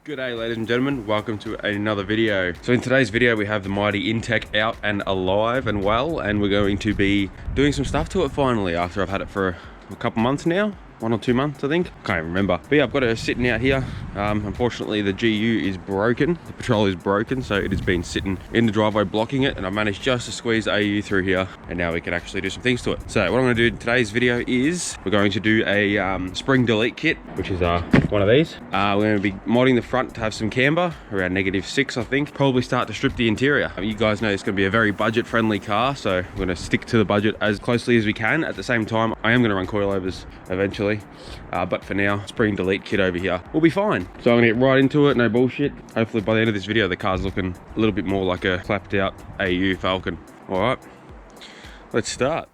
Good day, ladies and gentlemen, welcome to another video. So in today's video we have the mighty Intech out and alive and well, and we're going to be doing some stuff to it finally after I've had it for a couple months now. 1 or 2 months I think, can't even remember. But yeah, I've got her sitting out here. Unfortunately the GU is broken, the patrol is broken, so it has been sitting in the driveway blocking it, and I've managed just to squeeze AU through here, and now we can actually do some things to it. So what I'm going to do in today's video is we're going to do a spring delete kit, which is one of these. We're going to be modding the front to have some camber around -6 I think. Probably start to strip the interior. You guys know it's going to be a very budget friendly car, so we're going to stick to the budget as closely as we can. At the same time I am going to run coilovers eventually, but for now, spring delete kit over here will be fine. So I'm gonna get right into it, no bullshit. Hopefully by the end of this video the car's looking a little bit more like a clapped out AU Falcon. All right, let's start.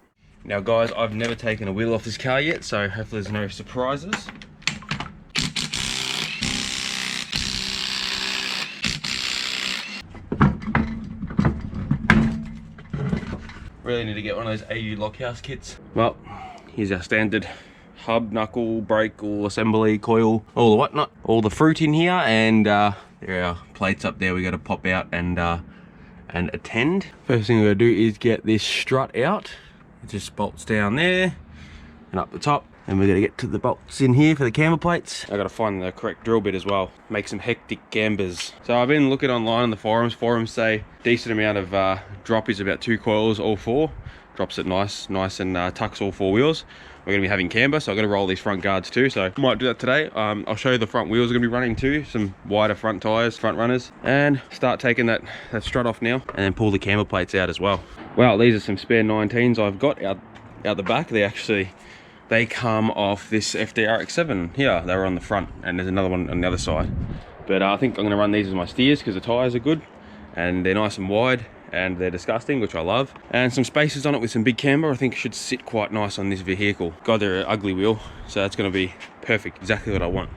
Now guys, I've never taken a wheel off this car yet, so hopefully there's no surprises. Really need to get one of those AU Lockhouse kits. Well, here's our standard hub, knuckle, brake, all assembly, coil, all the whatnot, all the fruit in here, and there are our plates up there we got to pop out and attend. First thing we're gonna do is get this strut out. It just bolts down there and up the top, and we're gonna get to the bolts in here for the camber plates. I gotta find the correct drill bit as well, make some hectic gambers. So I've been looking online on the forums say decent amount of drop is about 2 coils, all 4. Drops it nice and tucks all 4 wheels. We're going to be having camber, so I'm going to roll these front guards too, so I might do that today. I'll show you the front wheels are going to be running too, some wider front tires, front runners, and start taking that strut off now, and then pull the camber plates out as well. Well, these are some spare 19s I've got out the back. They come off this FDRX7 here. They were on the front, and there's another one on the other side. But I think I'm going to run these as my steers because the tires are good and they're nice and wide, and they're disgusting, which I love. And some spacers on it with some big camber I think should sit quite nice on this vehicle. God, they're an ugly wheel, so that's going to be perfect, exactly what I want.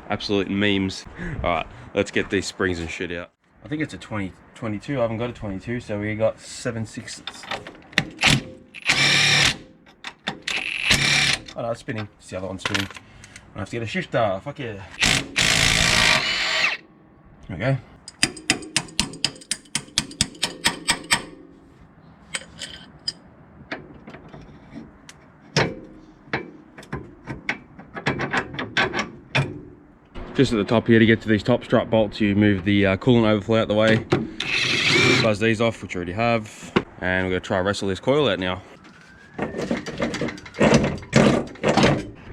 Absolute memes. All right, let's get these springs and shit out. I think it's a 2022. I haven't got a 22, so we got 7/6. Oh no, it's spinning. It's the other one spinning. I have to get a shifter. Fuck yeah. There we go. Just at the top here, to get to these top strut bolts, you move the coolant overflow out the way, buzz these off, which you already have, and we're going to try wrestle this coil out now.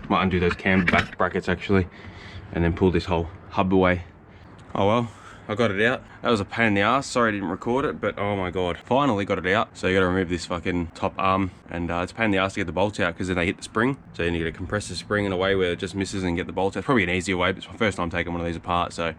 Might undo those camber back brackets actually, and then pull this whole hub away. Oh well, I got it out. That was a pain in the ass. Sorry I didn't record it, but oh my god, finally got it out. So you got to remove this fucking top arm, and it's a pain in the ass to get the bolts out because then they hit the spring. So you need to compress the spring in a way where it just misses and get the bolts out. It's probably an easier way, but it's my first time taking one of these apart, so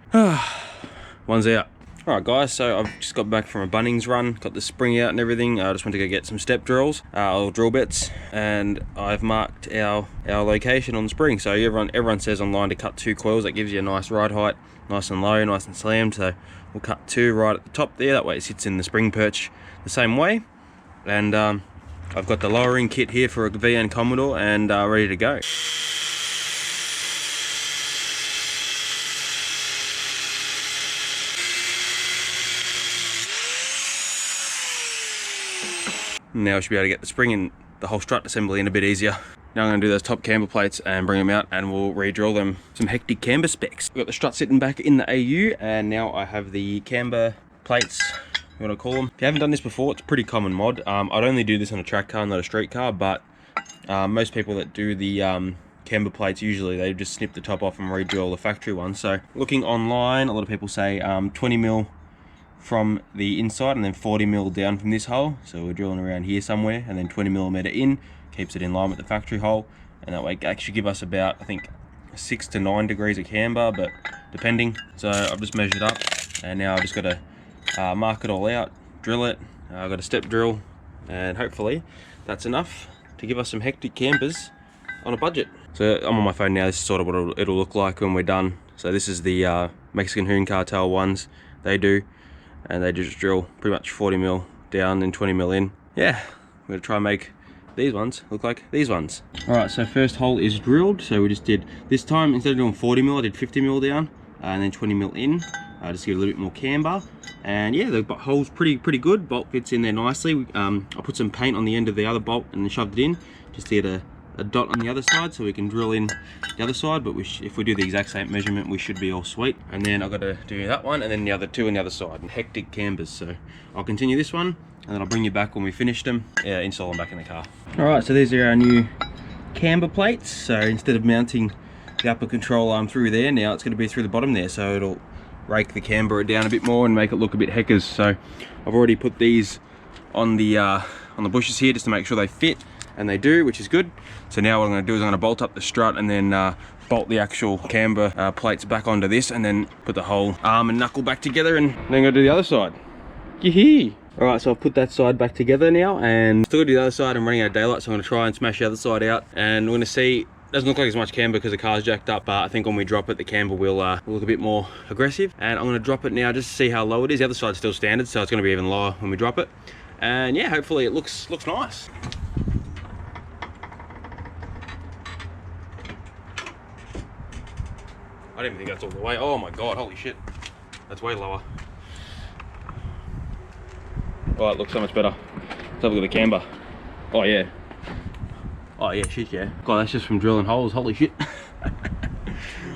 one's out. All right guys, so I've just got back from a Bunnings run, got the spring out and everything. I just went to go get some step drills, or drill bits, and I've marked our location on the spring. So everyone says online to cut 2 coils. That gives you a nice ride height, nice and low, nice and slammed. So we'll cut 2 right at the top there, that way it sits in the spring perch the same way. And I've got the lowering kit here for a VN Commodore, and ready to go. Now we should be able to get the spring and the whole strut assembly in a bit easier. Now I'm going to do those top camber plates and bring them out, and we'll re-drill them some hectic camber specs. We've got the strut sitting back in the AU, and now I have the camber plates, you want to call them. If you haven't done this before, it's a pretty common mod. I'd only do this on a track car, not a street car, but most people that do the camber plates, usually they just snip the top off and re-drill the factory one. So looking online, a lot of people say 20mm from the inside and then 40mm down from this hole. So we're drilling around here somewhere, and then 20mm in, keeps it in line with the factory hole, and that way it actually give us about, I think, 6 to 9 degrees of camber, but depending. So I've just measured up, and now I've just got to mark it all out, drill it. I've got a step drill, and hopefully that's enough to give us some hectic campers on a budget. So I'm on my phone now. This is sort of what it'll look like when we're done. So this is the Mexican Hoon Cartel ones they do, and they just drill pretty much 40mm down and 20mm in. Yeah, I'm gonna try and make these ones look like these ones. All right, so first hole is drilled. So we just did, this time instead of doing 40mm, I did 50mm down. and then 20mm in, just to get a little bit more camber. And yeah, the hole's pretty good. Bolt fits in there nicely. I put some paint on the end of the other bolt and then shoved it in just to get a dot on the other side so we can drill in the other side. But if we do the exact same measurement, we should be all sweet. And then I've got to do that one and then the other two on the other side. Hectic cambers. So I'll continue this one and then I'll bring you back when we finished them, install them back in the car. All right, so these are our new camber plates. So instead of mounting the upper control arm through there, now it's going to be through the bottom there, so it'll rake the camber down a bit more and make it look a bit heckers. So I've already put these on the bushes here just to make sure they fit, and they do, which is good. So now what I'm going to do is I'm going to bolt up the strut and then bolt the actual camber plates back onto this, and then put the whole arm and knuckle back together, and then go to the other side. Yee-hee! All right, so I've put that side back together now, and still do the other side. I'm running out of daylight, so I'm going to try and smash the other side out, and we're going to see. Doesn't look like as much camber because the car's jacked up, but I think when we drop it, the camber will look a bit more aggressive. And I'm going to drop it now just to see how low it is. The other side's still standard, so it's going to be even lower when we drop it. And yeah, hopefully it looks nice. I didn't even think that's all the way. Oh my god, holy shit. That's way lower. Oh, it looks so much better. Let's have a look at the camber. Oh yeah. Oh yeah, shit yeah. God, that's just from drilling holes, holy shit.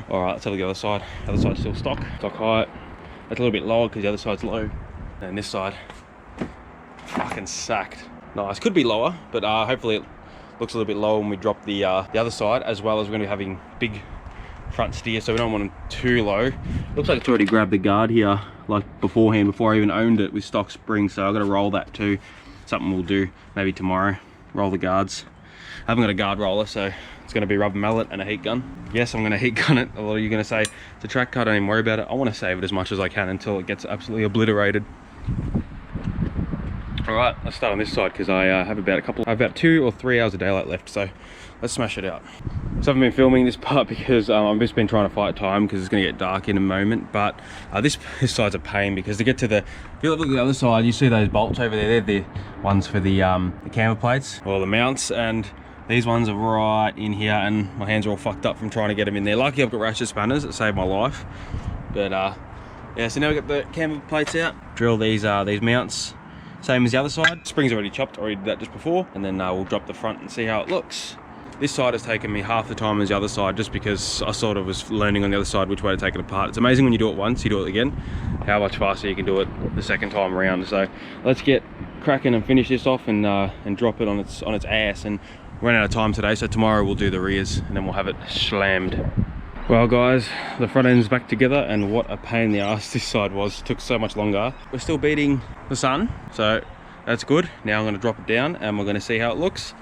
Alright, let's have a look at the other side. The other side's still stock height. That's a little bit lower because the other side's low. And this side, fucking sacked. Nice, could be lower, but hopefully it looks a little bit lower when we drop the other side, as well as we're going to be having big front steer, so we don't want them too low. Looks like it's already grabbed the guard here, like beforehand, before I even owned it with stock springs, so I've got to roll that too. Something we'll do maybe tomorrow, roll the guards. I haven't got a guard roller, so it's going to be rubber mallet and a heat gun. Yes, I'm going to heat gun it. A lot of you are going to say it's a track car, don't even worry about it. I want to save it as much as I can until it gets absolutely obliterated. All right, let's start on this side because I have about 2 or 3 hours of daylight left, so let's smash it out. So I haven't been filming this part because I've just been trying to fight time because it's going to get dark in a moment. But this side's a pain because to get to if you look at the other side, you see those bolts over there. They're the ones for the camber plates or the mounts, and these ones are right in here, and my hands are all fucked up from trying to get them in there. Lucky I've got ratchet spanners that saved my life. But yeah, so now we got the camber plates out. Drill these mounts. Same as the other side. Spring's already chopped, already did that just before, and then we'll drop the front and see how it looks. This side has taken me half the time as the other side, just because I sort of was learning on the other side which way to take it apart. It's amazing when you do it once, you do it again, how much faster you can do it the second time around. So let's get cracking and finish this off and drop it on its ass. And run out of time today, so tomorrow we'll do the rears and then we'll have it slammed. Well guys, the front end's back together, and what a pain in the ass this side was. It took so much longer. We're still beating the sun, so that's good. Now I'm going to drop it down and we're going to see how it looks,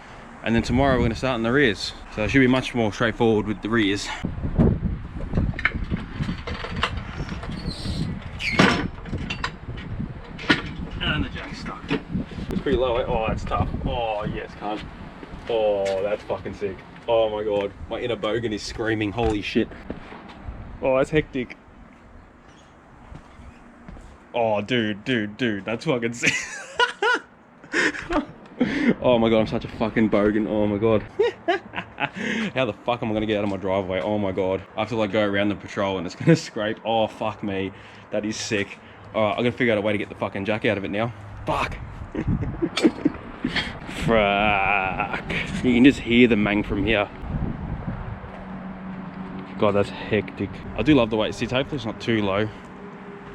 and then tomorrow we're going to start in the rears. So it should be much more straightforward with the rears. And the jack's stuck. It's pretty low, eh? Oh, that's tough. Oh yes, cunt. Oh, that's fucking sick. Oh my god, my inner bogan is screaming, holy shit. Oh, that's hectic. Oh, dude, that's fucking sick. Oh my god, I'm such a fucking bogan, oh my god. How the fuck am I gonna get out of my driveway? Oh my god. I have to like go around the patrol and it's gonna scrape. Oh, fuck me. That is sick. Alright, I'm gonna figure out a way to get the fucking jack out of it now. Fuck. Fuck. You can just hear the mang from here. God, that's hectic. I do love the way it sits. Hopefully it's not too low.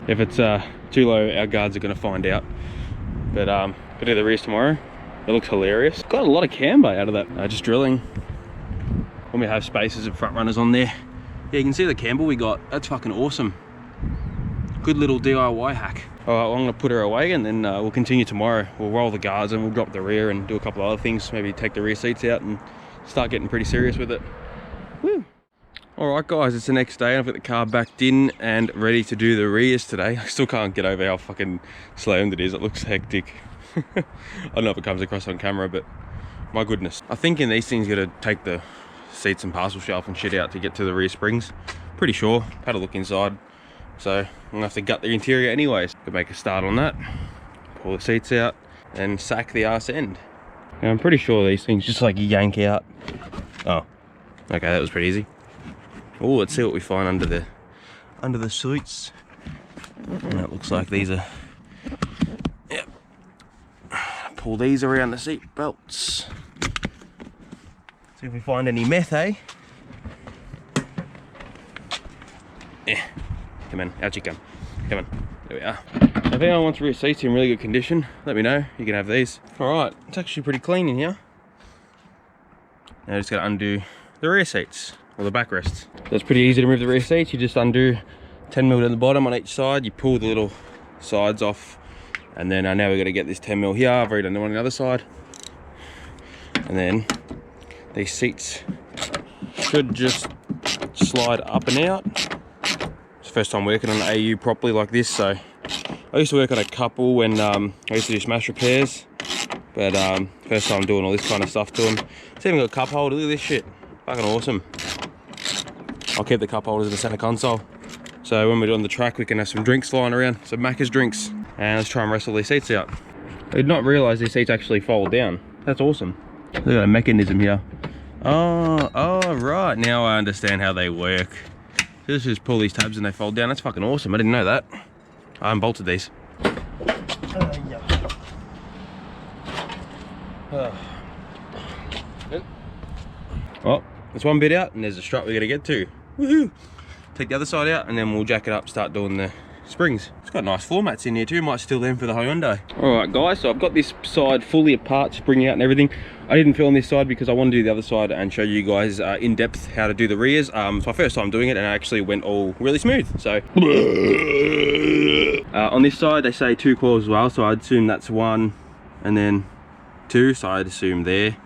If it's too low, our guards are going to find out. But I'll do the rears tomorrow. It looks hilarious. Got a lot of camber out of that. Just drilling. When we have spaces of front runners on there. Yeah, you can see the camber we got. That's fucking awesome. Good little DIY hack. All right, well, I'm gonna put her away, and then we'll continue tomorrow. We'll roll the guards and we'll drop the rear and do a couple of other things. Maybe take the rear seats out and start getting pretty serious with it. Woo. All right, guys, it's the next day. I've got the car backed in and ready to do the rears today. I still can't get over how fucking slammed it is. It looks hectic. I don't know if it comes across on camera, but my goodness. I think in these things, you gotta take the seats and parcel shelf and shit out to get to the rear springs. Pretty sure. Had a look inside. So I'm gonna have to gut the interior anyways. Could make a start on that, pull the seats out and sack the arse end. Now I'm pretty sure these things just like yank out. Oh, okay, that was pretty easy. Oh, let's see what we find under the seats. And it looks like these are, yep. Pull these around the seat belts. See if we find any meth, eh? Yeah, come on, out you come. Come on, there we are. If anyone wants rear seats in really good condition, let me know, you can have these. Alright, it's actually pretty clean in here. Now I just gotta undo the rear seats, or the backrests. So it's pretty easy to remove the rear seats. You just undo 10mm at the bottom on each side, you pull the little sides off, and then now we've got to get this 10mm here. I've already done the one on the other side. And then these seats should just slide up and out. It's the first time working on an AU properly like this, so I used to work on a couple when I used to do smash repairs, but first time doing all this kind of stuff to them. It's even got a cup holder, look at this shit, fucking awesome. I'll keep the cup holders in the center console, so when we're on the track we can have some drinks flying around, some Macca's drinks. And let's try and wrestle these seats out. I did not realise these seats actually fold down. That's awesome. Look at the mechanism here. Oh, right, now I understand how they work. Just pull these tabs and they fold down. That's fucking awesome. I didn't know that. I unbolted these. Oh, there's one bit out and there's a strut we gotta get to. Woohoo! Take the other side out and then we'll jack it up, start doing the springs. It's got nice floor mats in here too. Might steal them for the Hyundai. Alright guys, so I've got this side fully apart, spring out and everything. I didn't film this side because I want to do the other side and show you guys in depth how to do the rears. It's my first time doing it and it actually went all really smooth. So on this side they say 2 coils as well, so I'd assume that's 1 and then 2, so I'd assume there.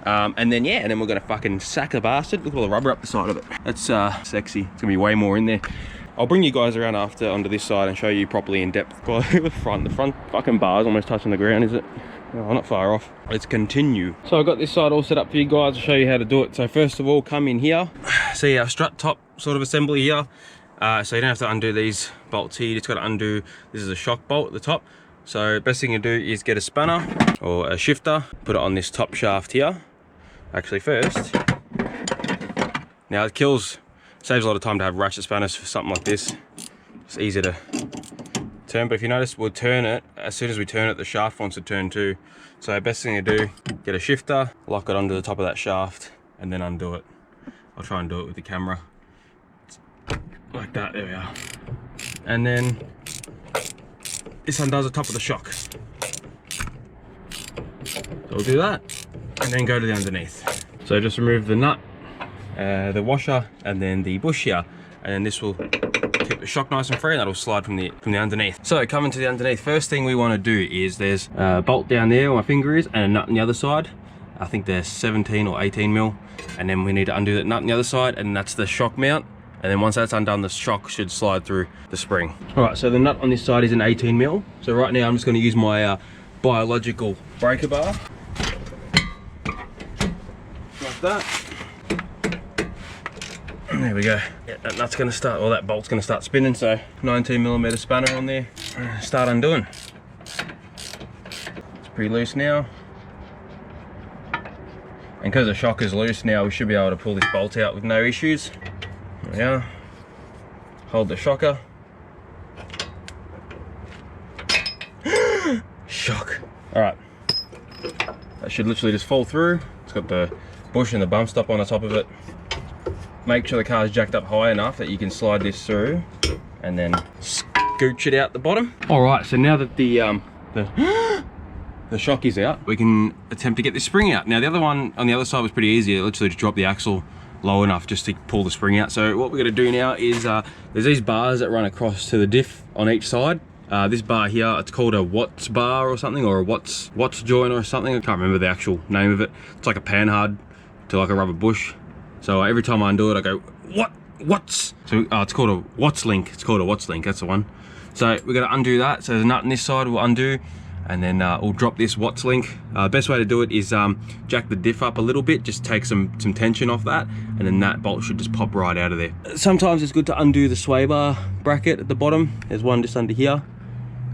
And then yeah, and then we're gonna fucking sack a bastard. Look at all the rubber up the side of it. That's sexy. It's gonna be way more in there. I'll bring you guys around after onto this side and show you properly in depth. The front fucking bar is almost touching the ground, is it? Oh, not far off. Let's continue. So I've got this side all set up for you guys to show you how to do it. So first of all, come in here. See our strut top sort of assembly here. So you don't have to undo these bolts here. You just got to undo. This is a shock bolt at the top. So best thing to do is get a spanner or a shifter, put it on this top shaft here. Actually first, now it saves a lot of time to have ratchet spanners for something like this. It's easy to turn, but if you notice, we'll turn it, as soon as we turn it, the shaft wants to turn too. So best thing to do, get a shifter, lock it onto the top of that shaft, and then undo it. I'll try and do it with the camera. Like that, there we are. And then this undoes the top of the shock. So we'll do that, and then go to the underneath. So just remove the nut, the washer, and then the bush here, and then this will keep the shock nice and free, and that'll slide from the underneath. So coming to the underneath, first thing we want to do is there's a bolt down there where my finger is, and a nut on the other side. I think they're 17 or 18 mil, and then we need to undo that nut on the other side, and that's the shock mount. And then once that's undone, the shock should slide through the spring. All right, so the nut on this side is an 18 mil. So right now I'm just going to use my biological breaker bar. Like that. And there we go. Yeah, that nut's going to start, or that bolt's going to start spinning. So 19mm spanner on there. Start undoing. It's pretty loose now. And because the shock is loose now, we should be able to pull this bolt out with no issues. There we are. Hold the shocker. Shock. Alright. That should literally just fall through. It's got the bush and the bump stop on the top of it. Make sure the car's jacked up high enough that you can slide this through and then scooch it out the bottom. Alright, so now that the shock is out, we can attempt to get this spring out. Now the other one on the other side was pretty easy. Literally just drop the axle low enough just to pull the spring out. So what we're going to do now is there's these bars that run across to the diff on each side. This bar here, it's called a Watts bar or something, or a Watts joint or something. I can't remember the actual name of it. It's like a panhard to like a rubber bush. So every time I undo it, I go, Watts? So it's called a Watts link. It's called a Watts link, that's the one. So we're going to undo that. So there's a nut on this side we'll undo, and then we'll drop this Watts link. Best way to do it is jack the diff up a little bit, just take some tension off that, and then that bolt should just pop right out of there. Sometimes it's good to undo the sway bar bracket at the bottom. There's one just under here.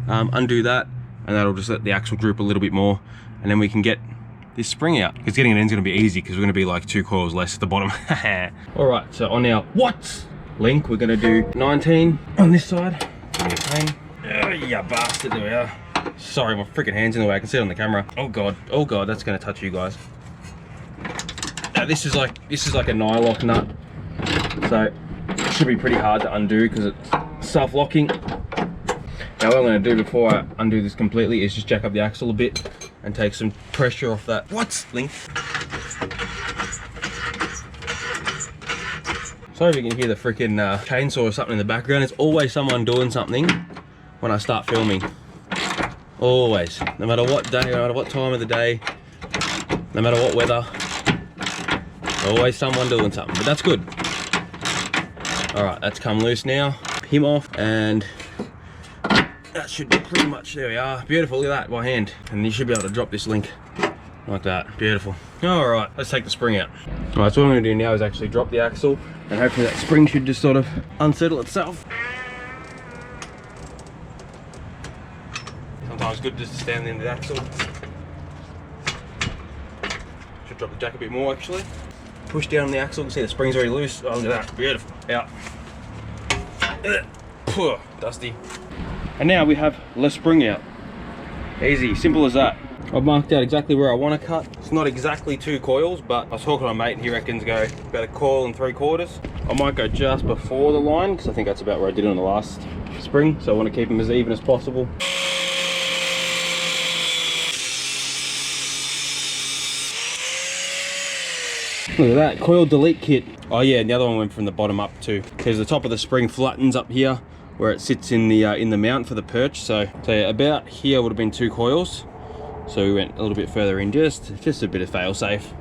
Undo that, and that'll just let the axle droop a little bit more, and then we can get this spring out. Because getting it in is going to be easy because we're going to be like 2 coils less at the bottom. All right, so on our Watts link. We're gonna do 19 on this side. Oh, you bastard, there we are. Sorry, my freaking hand's in the way. I can see it on the camera. Oh god, that's gonna touch you guys. Now this is like a nylock nut, so it should be pretty hard to undo because it's self-locking. Now what I'm going to do before I undo this completely is just jack up the axle a bit and take some pressure off that link. Sorry if you can hear the freaking chainsaw or something in the background. There's always someone doing something when I start filming. Always. No matter what day, no matter what time of the day, no matter what weather, always someone doing something, but that's good. All right, that's come loose now. Him off, and that should be pretty much, there we are. Beautiful, look at that by hand. And you should be able to drop this link like that. Beautiful. All right, let's take the spring out. All right, so what I'm gonna do now is actually drop the axle, and hopefully that spring should just sort of unsettle itself. Sometimes good just to stand in the axle. Should drop the jack a bit more actually. Push down on the axle, you can see the spring's already loose. Oh, look at that, beautiful, out. Dusty. And now we have the spring out. Easy, simple as that. I've marked out exactly where I want to cut. It's not exactly 2 coils, but I was talking to my mate and he reckons go about 1 coil and 3/4. I might go just before the line, because I think that's about where I did it on the last spring, so I want to keep them as even as possible. Look at that, coil delete kit. Oh yeah, and the other one went from the bottom up too. Because the top of the spring flattens up here where it sits in the mount for the perch. So yeah, about here would have been 2 coils. So we went a little bit further in, just a bit of fail safe.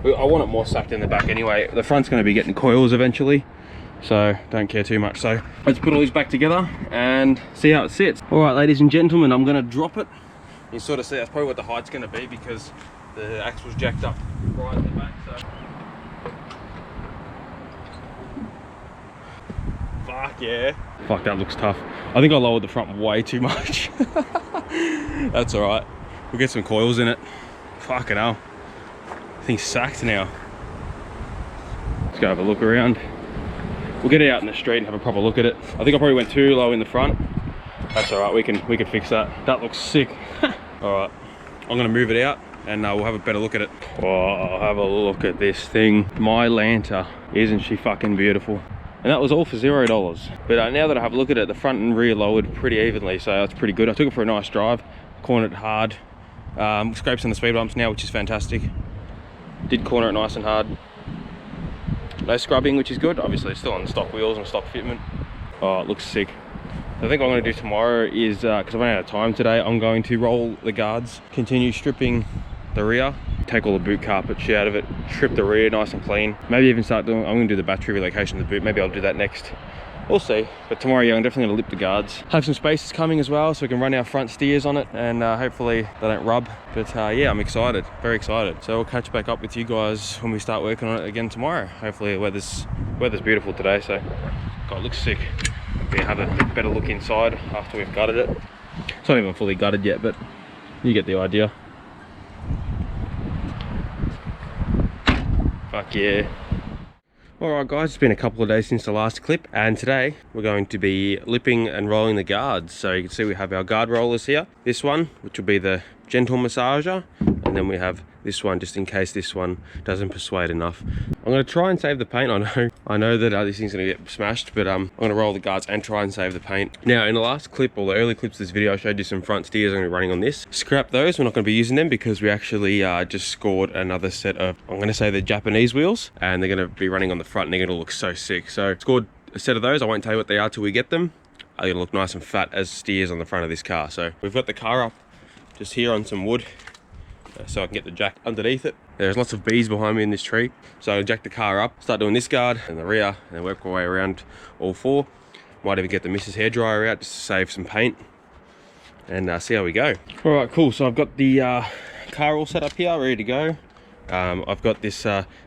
I want it more sucked in the back anyway. The front's going to be getting coils eventually, so don't care too much. So let's put all these back together and see how it sits. All right, ladies and gentlemen, I'm going to drop it. You sort of see that's probably what the height's going to be because the axle's jacked up right at the back. So fuck yeah. Fuck, that looks tough. I think I lowered the front way too much. That's all right. We'll get some coils in it. Fucking hell. Thing's sacked now. Let's go have a look around. We'll get it out in the street and have a proper look at it. I think I probably went too low in the front. That's all right, we can fix that. That looks sick. All right, I'm gonna move it out and we'll have a better look at it. Oh, have a look at this thing. My Lanta, isn't she fucking beautiful? And that was all for $0. But now that I have a look at it, the front and rear lowered pretty evenly, so that's pretty good. I took it for a nice drive, cornered it hard. Scrapes on the speed bumps now, which is fantastic. Did corner it nice and hard. No scrubbing, which is good. Obviously it's still on stock wheels and stock fitment. Oh, it looks sick. I think what I'm going to do tomorrow is, because I ran out of time today, I'm going to roll the guards, continue stripping the rear, take all the boot carpet shit out of it, strip the rear nice and clean. Maybe even start doing, I'm going to do the battery relocation of the boot. Maybe I'll do that next. We'll see. But tomorrow, yeah, I'm definitely going to lip the guards. Have some spaces coming as well, so we can run our front steers on it, and hopefully they don't rub. But yeah, I'm excited, very excited. So we'll catch back up with you guys when we start working on it again tomorrow. Hopefully weather's beautiful today, so God, it looks sick. We'll have a better look inside after we've gutted it. It's not even fully gutted yet, but you get the idea. Fuck yeah. Alright guys, it's been a couple of days since the last clip, and today we're going to be lipping and rolling the guards. So you can see we have our guard rollers here. This one, which will be the gentle massager, and then we have this one just in case this one doesn't persuade enough. I'm going to try and save the paint. I know that this thing's going to get smashed, but I'm going to roll the guards and try and save the paint. Now in the last clip, or the early clips of this video, I showed you some front steers I'm going to be running on this. Scrap those, we're not going to be using them because we actually just scored another set of, I'm going to say, the Japanese wheels, and they're going to be running on the front and they're going to look so sick. So scored a set of those. I won't tell you what they are till we get them. They're going to look nice and fat as steers on the front of this car. So we've got the car up just here on some wood, so I can get the jack underneath it. There's lots of bees behind me in this tree, so I'll jack the car up, start doing this guard and the rear, and then work our way around all four. Might even get the Mrs. Hairdryer out just to save some paint, and see how we go. All right, cool. So I've got the car all set up here, ready to go. I've got this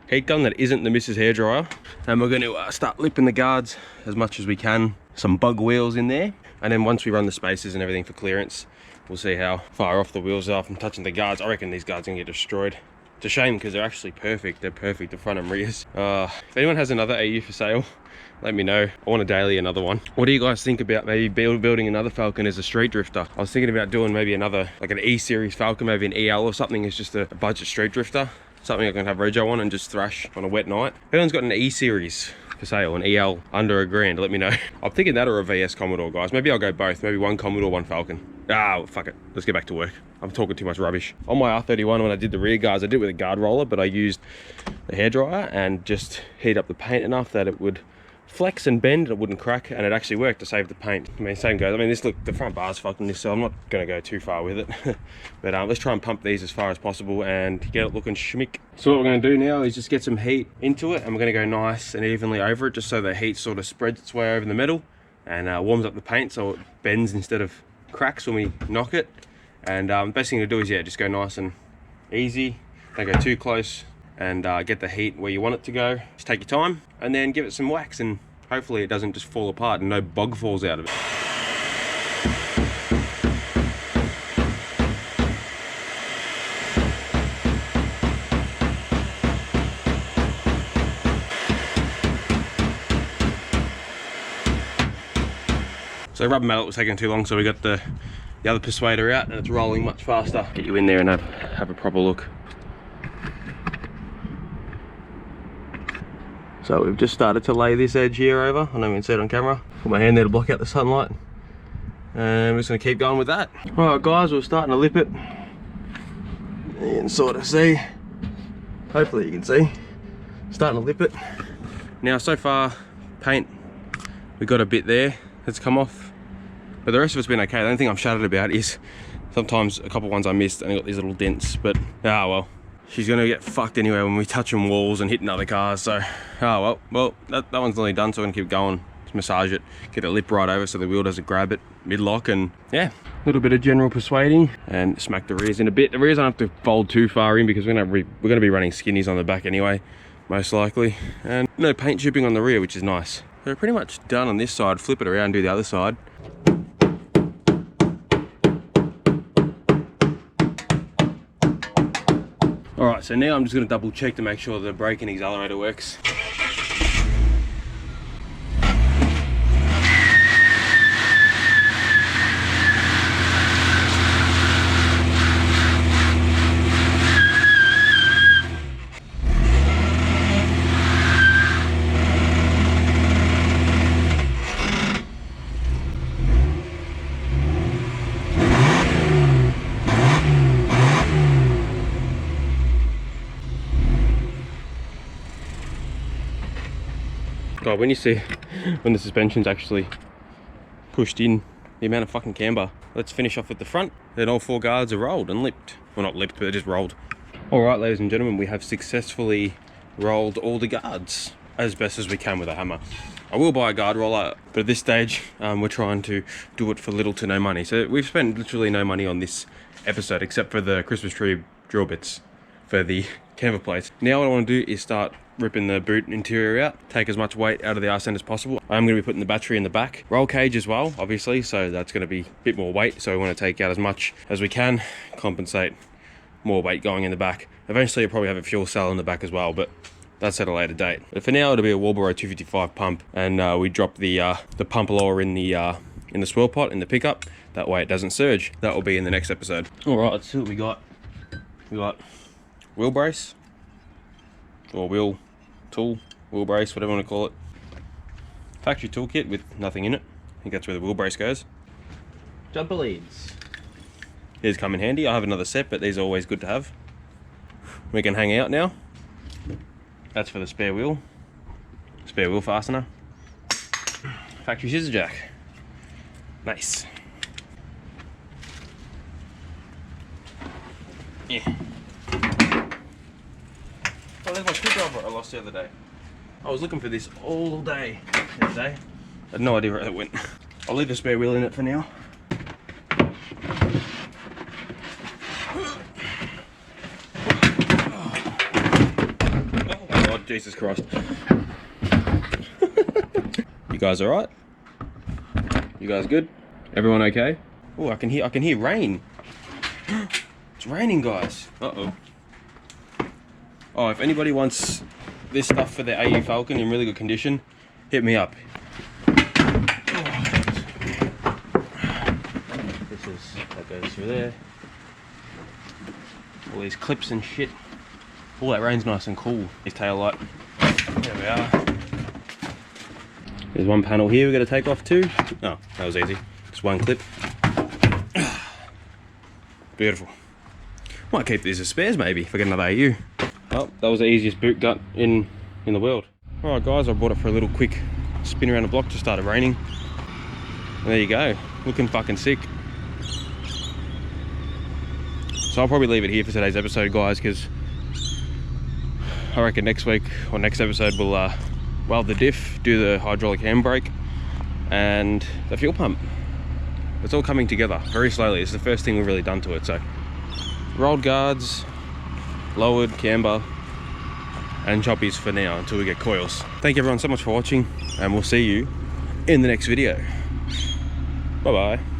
heat gun that isn't the Mrs. Hairdryer, and we're going to start lipping the guards as much as we can. Some bug wheels in there, and then once we run the spacers and everything for clearance, we'll see how far off the wheels are from touching the guards. I reckon these guards are gonna get destroyed. It's a shame because they're actually perfect. They're perfect, the front and rears. If anyone has another AU for sale, let me know. I want a daily another one. What do you guys think about maybe building another Falcon as a street drifter? I was thinking about doing maybe another, like an E series Falcon, maybe an EL or something. It's just a budget street drifter. Something I can have rego on and just thrash on a wet night. If anyone's got an E series for sale, an EL under $1,000, let me know. I'm thinking that or a VS Commodore, guys. Maybe I'll go both. Maybe one Commodore, one Falcon. Ah, well, fuck it. Let's get back to work. I'm talking too much rubbish. On my R31, when I did the rear guards, I did it with a guard roller, but I used the hairdryer and just heat up the paint enough that it would flex and bend and it wouldn't crack, and it actually worked to save the paint. I mean, same goes. I mean, this, look, the front bar's fucking this, so I'm not gonna go too far with it. But let's try and pump these as far as possible and get it looking schmick. So what we're gonna do now is just get some heat into it, and we're gonna go nice and evenly over it, just so the heat sort of spreads its way over the metal and warms up the paint so it bends instead of cracks when we knock it. And the best thing to do is, yeah, just go nice and easy. Don't go too close, and get the heat where you want it to go. Just take your time and then give it some wax, and hopefully it doesn't just fall apart and no bug falls out of it. So rubber mallet was taking too long, so we got the other persuader out and it's rolling much faster. Get you in there and have a proper look. So we've just started to lay this edge here over. I don't know if you can see it on camera. Put my hand there to block out the sunlight. And we're just gonna keep going with that. All right guys, we're starting to lip it. You can sort of see. Hopefully you can see. Starting to lip it. Now so far, paint, we got a bit there that's come off. But the rest of it's been okay. The only thing I'm shattered about is sometimes a couple ones I missed and I got these little dents, but well. She's gonna get fucked anyway when we touching walls and hitting other cars, so well that one's nearly done, so we're gonna keep going. Just massage it, get it lip right over so the wheel doesn't grab it mid-lock, and yeah, a little bit of general persuading and smack the rears in a bit. The rears don't have to fold too far in because we're gonna be running skinnies on the back anyway, most likely, and no paint chipping on the rear, which is nice. So we're pretty much done on this side. Flip it around and do the other side. Alright, so now I'm just going to double check to make sure the brake and accelerator works. God, when you see when the suspension's actually pushed in, the amount of fucking camber. Let's finish off with the front. Then all 4 guards are rolled and lipped. Well, not lipped, but they're just rolled. All right, ladies and gentlemen, we have successfully rolled all the guards as best as we can with a hammer. I will buy a guard roller, but at this stage, we're trying to do it for little to no money. So we've spent literally no money on this episode, except for the Christmas tree drill bits for the camber plates. Now what I want to do is start ripping the boot interior out, take as much weight out of the arse end as possible. I'm going to be putting the battery in the back, roll cage as well, obviously, so that's going to be a bit more weight, so we want to take out as much as we can, compensate more weight going in the back. Eventually you'll probably have a fuel cell in the back as well, but that's at a later date. But for now it'll be a Walboro 255 pump, and we drop the pump lower in the swirl pot in the pickup, that way it doesn't surge. That will be in the next episode. All right, let's see what we got. We got wheel brace, or wheel brace, whatever you want to call it. Factory toolkit with nothing in it. I think that's where the wheel brace goes. Jumper leads. These come in handy. I have another set, but these are always good to have. We can hang out now. That's for the spare wheel fastener. Factory scissor jack. Nice. Yeah. Oh, there's my screwdriver I lost the other day. I was looking for this all day the other day. I had no idea where it went. I'll leave the spare wheel in it for now. Oh God, Jesus Christ. You guys alright? You guys good? Everyone okay? Oh, I can hear rain. It's raining, guys. Uh-oh. Oh, if anybody wants this stuff for the AU Falcon in really good condition, hit me up. That goes through there. All these clips and shit. All that rain's nice and cool. His tail light. There we are. There's one panel here we're going to take off too. Oh, that was easy. Just one clip. Beautiful. Might keep these as spares maybe if I get another AU. Oh, that was the easiest boot gut in the world. Alright guys, I brought it for a little quick spin around the block. Just started raining. And there you go. Looking fucking sick. So I'll probably leave it here for today's episode, guys, because I reckon next week or next episode we'll weld the diff, do the hydraulic handbrake and the fuel pump. It's all coming together very slowly. It's the first thing we've really done to it. So rolled guards, lowered, camber and choppies for now until we get coils. Thank you everyone so much for watching, and we'll see you in the next video. Bye bye.